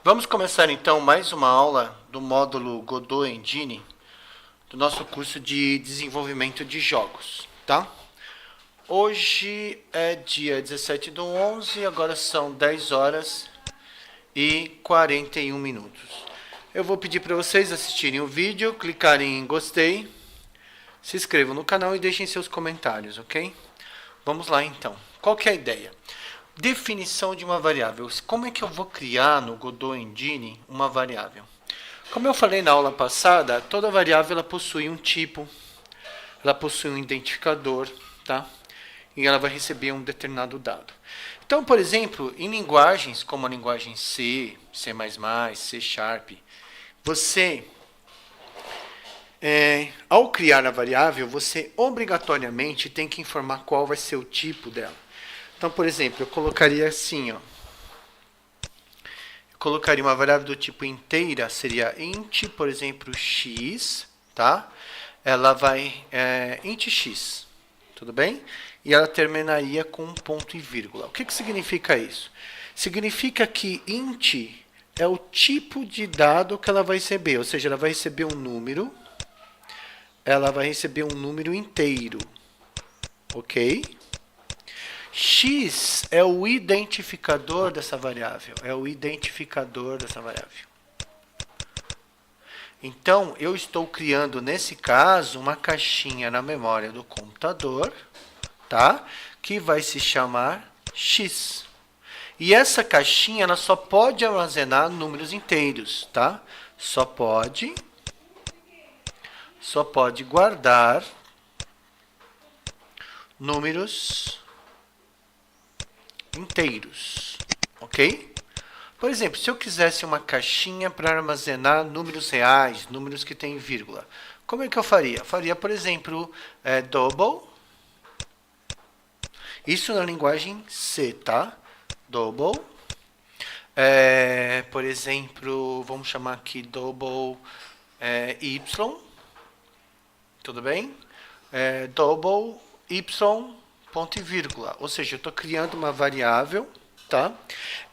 Vamos começar então mais uma aula do módulo Godot Engine do nosso curso de desenvolvimento de jogos, tá? Hoje é dia 17/11, agora são 10 horas e 41 minutos. Eu vou pedir para vocês assistirem o vídeo, clicarem em gostei, se inscrevam no canal e deixem seus comentários, ok? Vamos lá então. Qual que é a ideia? Definição de uma variável. Como é que eu vou criar no Godot Engine uma variável? Como eu falei na aula passada, toda variável ela possui um tipo, ela possui um identificador, tá? E ela vai receber um determinado dado. Então, por exemplo, em linguagens como a linguagem C, C++, C Sharp, você, ao criar a variável, você obrigatoriamente tem que informar qual vai ser o tipo dela. Então, por exemplo, eu colocaria assim, ó. Eu colocaria uma variável do tipo inteira, seria int, por exemplo, x, tá? Ela vai int x, tudo bem? E ela terminaria com um ponto e vírgula. O que significa isso? Significa que int é o tipo de dado que ela vai receber, ou seja, ela vai receber um número, ela vai receber um número inteiro, ok? X é o identificador dessa variável. Então, eu estou criando, nesse caso, uma caixinha na memória do computador, tá? Que vai se chamar X. E essa caixinha ela só pode armazenar números inteiros, tá? Só pode guardar números inteiros, ok? Por exemplo, se eu quisesse uma caixinha para armazenar números reais, números que têm vírgula, como é que eu faria? Eu faria, por exemplo, double, isso na linguagem C, tá? Double, por exemplo, vamos chamar aqui double y, tudo bem? Double y ponto e vírgula, ou seja, eu estou criando uma variável, tá?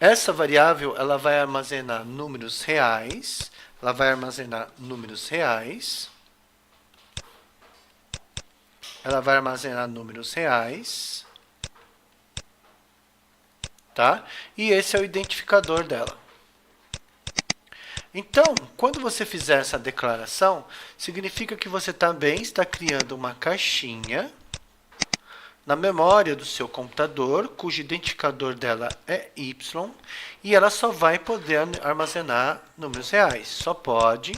Essa variável ela vai armazenar números reais, tá? E esse é o identificador dela. Então, quando você fizer essa declaração, significa que você também está criando uma caixinha na memória do seu computador, cujo identificador dela é y, e ela só vai poder armazenar números reais. Só pode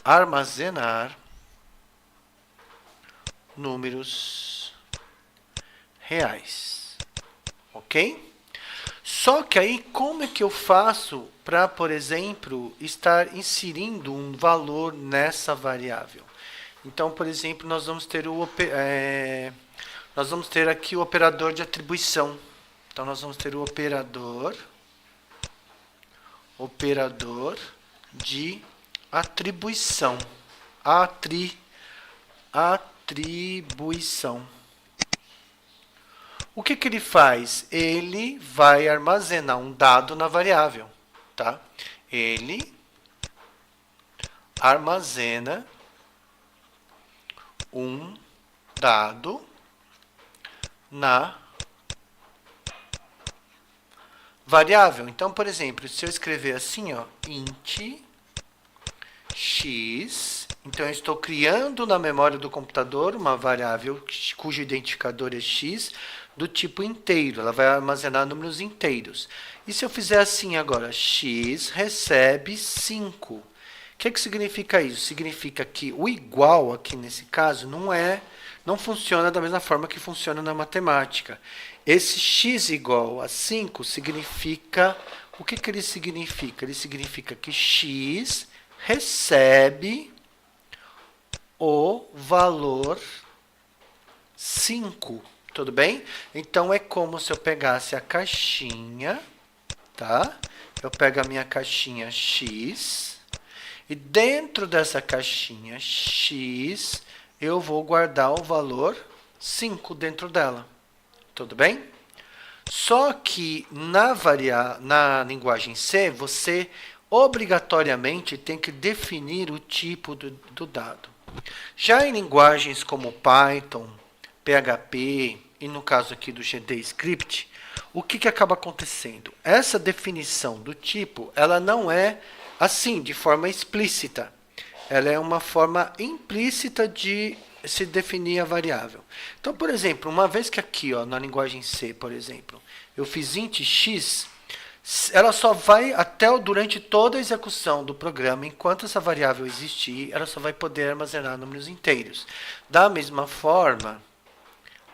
armazenar números reais. Ok? Só que aí, como é que eu faço para, por exemplo, estar inserindo um valor nessa variável? Então, por exemplo, nós vamos ter aqui o operador de atribuição. Então, nós vamos ter o operador de atribuição. Atribuição. O que ele faz? Ele vai armazenar um dado na variável, tá? Ele armazena um dado na variável. Então, por exemplo, se eu escrever assim, ó, int x, então eu estou criando na memória do computador uma variável cujo identificador é x do tipo inteiro. Ela vai armazenar números inteiros. E se eu fizer assim agora, x recebe 5. O que significa isso? Significa que o igual aqui nesse caso não funciona da mesma forma que funciona na matemática. Esse x igual a 5 significa... O que ele significa? Ele significa que x recebe o valor 5. Tudo bem? Então, é como se eu pegasse a caixinha, tá? Eu pego a minha caixinha x... E dentro dessa caixinha x, eu vou guardar o valor 5 dentro dela. Tudo bem? Só que na linguagem C, você obrigatoriamente tem que definir o tipo do dado. Já em linguagens como Python, PHP e no caso aqui do GDScript, o que acaba acontecendo? Essa definição do tipo, ela não é assim, de forma explícita. Ela é uma forma implícita de se definir a variável. Então, por exemplo, uma vez que aqui, ó, na linguagem C, por exemplo, eu fiz int x, ela só vai durante toda a execução do programa, enquanto essa variável existir, ela só vai poder armazenar números inteiros. Da mesma forma,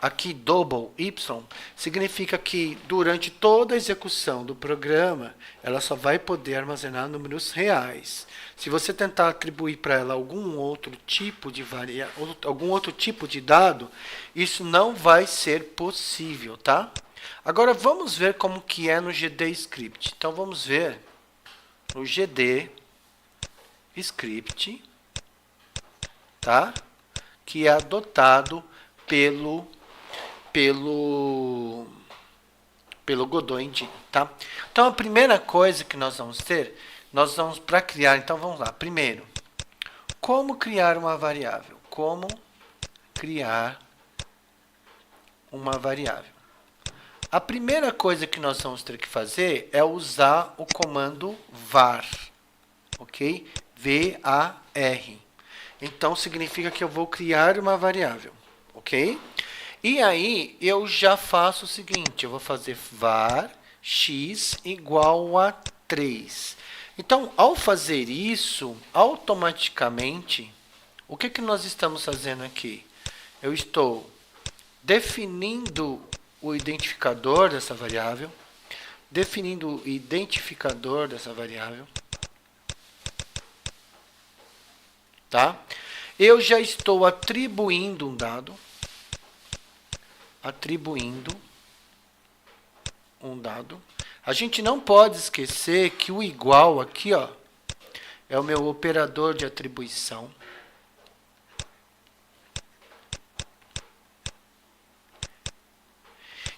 aqui double y significa que durante toda a execução do programa, ela só vai poder armazenar números reais. Se você tentar atribuir para ela algum outro tipo de dado, isso não vai ser possível, tá? Agora vamos ver como que é no GDScript. Então vamos ver no GDScript, tá? Que é adotado pelo Godot Engine, tá? Então a primeira coisa que nós vamos ter, para criar, então vamos lá. Primeiro, como criar uma variável? Como criar uma variável? A primeira coisa que nós vamos ter que fazer é usar o comando var, ok? V-A-R. Então significa que eu vou criar uma variável, ok? E aí eu já faço o seguinte, eu vou fazer var x igual a 3. Então, ao fazer isso, automaticamente, o que nós estamos fazendo aqui? Eu estou definindo o identificador dessa variável, tá? Eu já estou atribuindo um dado, A gente não pode esquecer que o igual aqui, ó, é o meu operador de atribuição.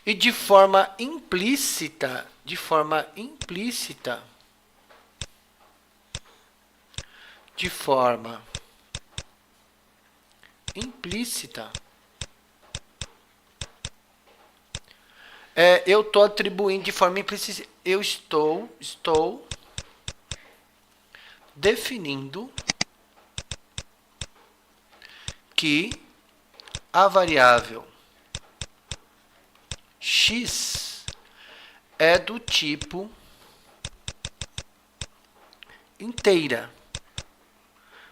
E de forma implícita, eu estou atribuindo de forma implícita, eu estou definindo que a variável x é do tipo inteira.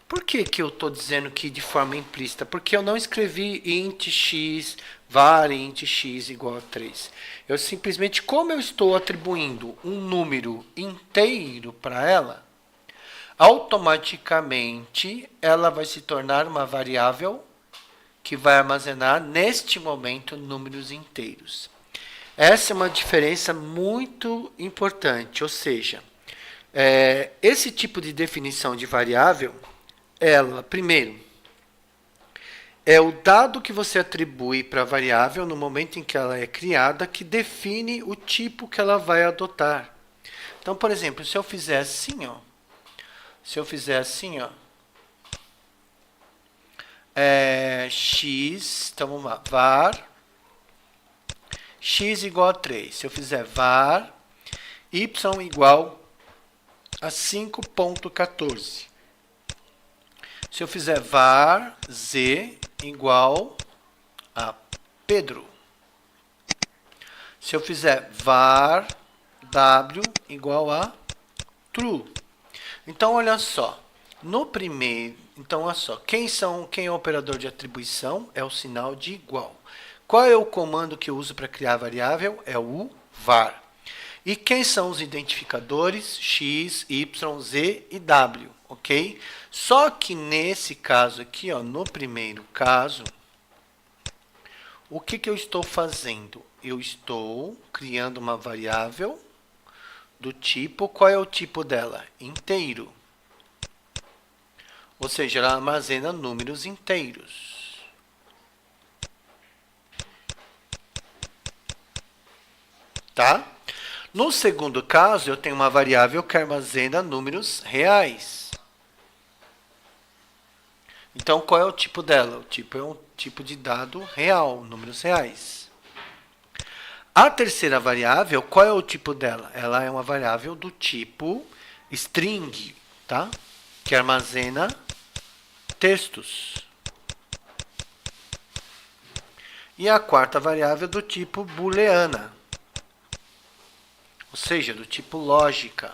Por que eu estou dizendo que de forma implícita? Porque eu não escrevi int x, var int x igual a 3. Eu simplesmente, como eu estou atribuindo um número inteiro para ela, automaticamente ela vai se tornar uma variável que vai armazenar, neste momento, números inteiros. Essa é uma diferença muito importante, ou seja, esse tipo de definição de variável, ela, primeiro, é o dado que você atribui para a variável no momento em que ela é criada, que define o tipo que ela vai adotar. Então, por exemplo, se eu fizer assim, ó, x, então vamos lá, var x igual a 3. Se eu fizer var y igual a 5.14. Se eu fizer var z igual a Pedro. Se eu fizer var w igual a true. Então, olha só. No primeiro, então, olha só. Quem é o operador de atribuição? É o sinal de igual. Qual é o comando que eu uso para criar a variável? É o var. E quem são os identificadores? X, Y, Z e W, ok? Só que nesse caso aqui, ó, no primeiro caso, o que eu estou fazendo? Eu estou criando uma variável do tipo, qual é o tipo dela? Inteiro. Ou seja, ela armazena números inteiros. tá? No segundo caso, eu tenho uma variável que armazena números reais. Então, qual é o tipo dela? O tipo é um tipo de dado real, números reais. A terceira variável, qual é o tipo dela? Ela é uma variável do tipo string, tá? Que armazena textos. E a quarta variável do tipo booleana, ou seja, do tipo lógica,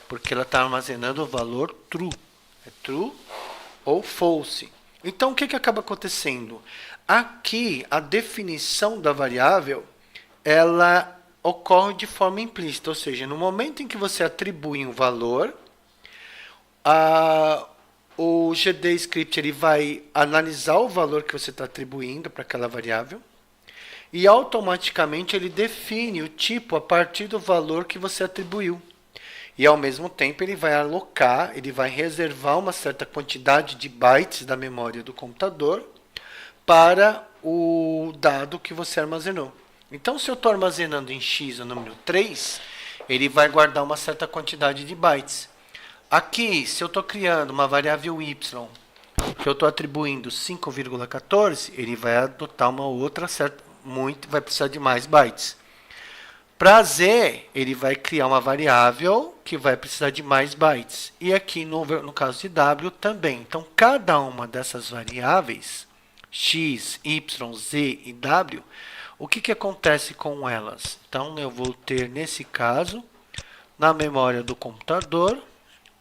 porque ela está armazenando o valor true. É true ou false. Então, o que acaba acontecendo? Aqui, a definição da variável, ela ocorre de forma implícita, ou seja, no momento em que você atribui um valor, o GDScript ele vai analisar o valor que você está atribuindo para aquela variável e automaticamente ele define o tipo a partir do valor que você atribuiu. E ao mesmo tempo ele vai alocar, ele vai reservar uma certa quantidade de bytes da memória do computador para o dado que você armazenou. Então, se eu estou armazenando em X o número 3, ele vai guardar uma certa quantidade de bytes. Aqui, se eu estou criando uma variável y, que eu estou atribuindo 5,14, ele vai adotar uma outra certa, vai precisar de mais bytes. Para Z, ele vai criar uma variável que vai precisar de mais bytes. E aqui, no caso de W, também. Então, cada uma dessas variáveis, X, Y, Z e W, o que acontece com elas? Então, eu vou ter, nesse caso, na memória do computador,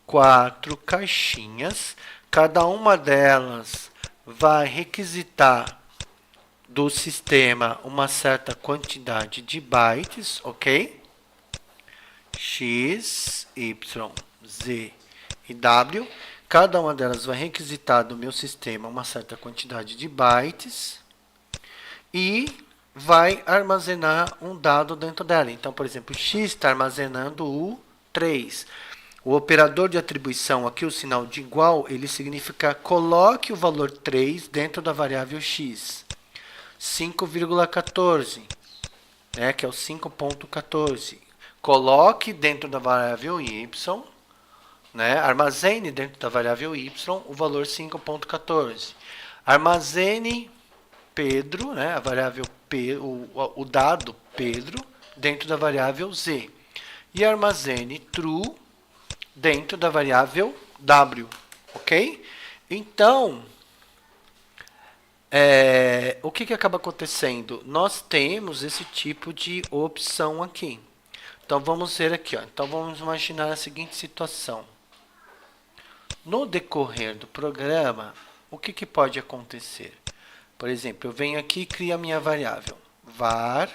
4 caixinhas. Cada uma delas vai requisitar do sistema uma certa quantidade de bytes, ok? X, Y, Z e W. Cada uma delas vai requisitar do meu sistema uma certa quantidade de bytes e vai armazenar um dado dentro dela. Então, por exemplo, X está armazenando o 3. O operador de atribuição, aqui o sinal de igual, ele significa coloque o valor 3 dentro da variável X. 5,14, né, que é o 5.14. Coloque dentro da variável y, né, armazene dentro da variável y o valor 5.14. Armazene Pedro, né, a variável P, o dado Pedro, dentro da variável z. E armazene true dentro da variável w, ok? Então, o que acaba acontecendo? Nós temos esse tipo de opção aqui. Então, vamos ver aqui. Ó. Então, vamos imaginar a seguinte situação. No decorrer do programa, o que pode acontecer? Por exemplo, eu venho aqui e crio a minha variável. Var,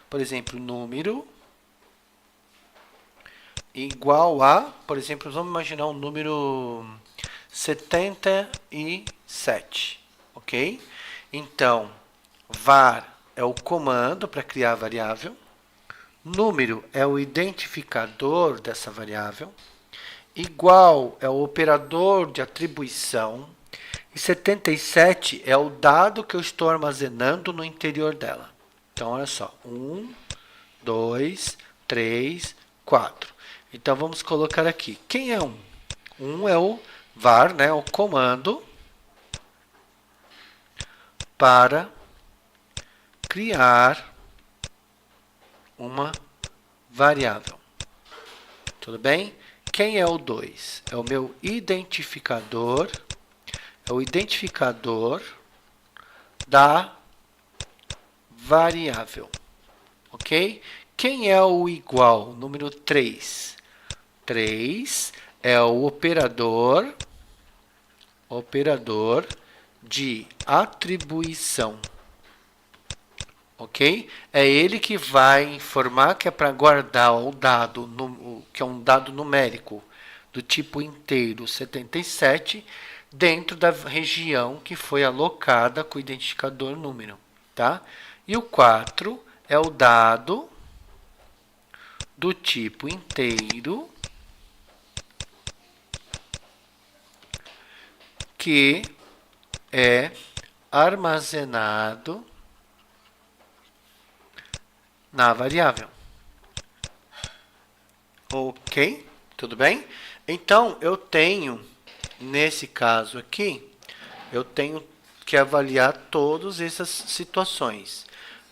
por exemplo, número igual a, por exemplo, vamos imaginar um número 77. Ok? Então, var é o comando para criar a variável. Número é o identificador dessa variável. Igual é o operador de atribuição. E 77 é o dado que eu estou armazenando no interior dela. Então, olha só. 1, 2, 3, 4. Então, vamos colocar aqui. Quem é 1? 1 é o var, né, o comando para criar uma variável. Tudo bem? Quem é o 2? É o meu identificador, é o identificador da variável. Ok? Quem é o igual? Número 3. 3 é o operador de atribuição. Ok? É ele que vai informar que é para guardar o dado, que é um dado numérico do tipo inteiro 77, dentro da região que foi alocada com o identificador número. Tá? E o 4 é o dado do tipo inteiro que é armazenado na variável. Ok? Tudo bem? Então, eu tenho, nesse caso aqui, eu tenho que avaliar todas essas situações.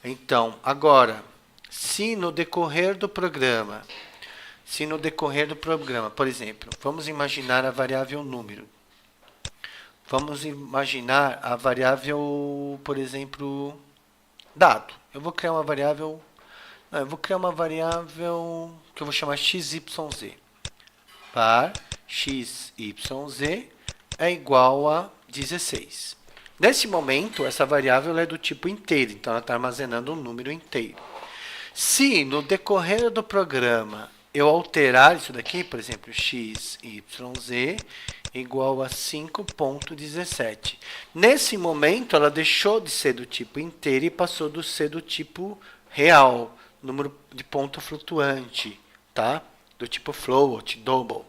Então, agora, se no decorrer do programa, por exemplo, vamos imaginar a variável número. Vamos imaginar a variável, por exemplo, dado. Eu vou criar uma variável que eu vou chamar XYZ. Par XYZ é igual a 16. Nesse momento, essa variável é do tipo inteiro, então ela está armazenando um número inteiro. Se no decorrer do programa eu alterar isso daqui, por exemplo, XYZ igual a 5.17. Nesse momento, ela deixou de ser do tipo inteiro e passou a ser do tipo real, número de ponto flutuante, tá? Do tipo float, double,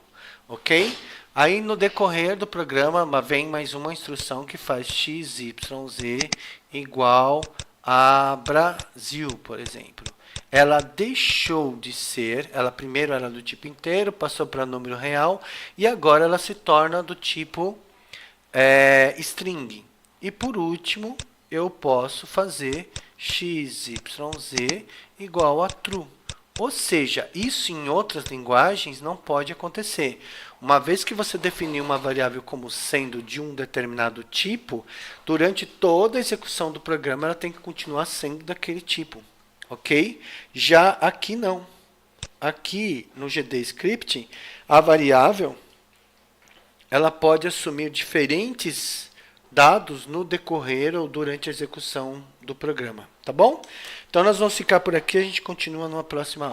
ok? Aí no decorrer do programa vem mais uma instrução que faz XYZ igual a Brasil, por exemplo. Ela deixou de ser, ela primeiro era do tipo inteiro, passou para número real e agora ela se torna do tipo string. E por último, eu posso fazer XYZ igual a true. Ou seja, isso em outras linguagens não pode acontecer. Uma vez que você definiu uma variável como sendo de um determinado tipo, durante toda a execução do programa ela tem que continuar sendo daquele tipo. Ok? Já aqui não. Aqui no GDScript, a variável ela pode assumir diferentes dados no decorrer ou durante a execução do programa. Tá bom? Então nós vamos ficar por aqui, a gente continua numa próxima aula.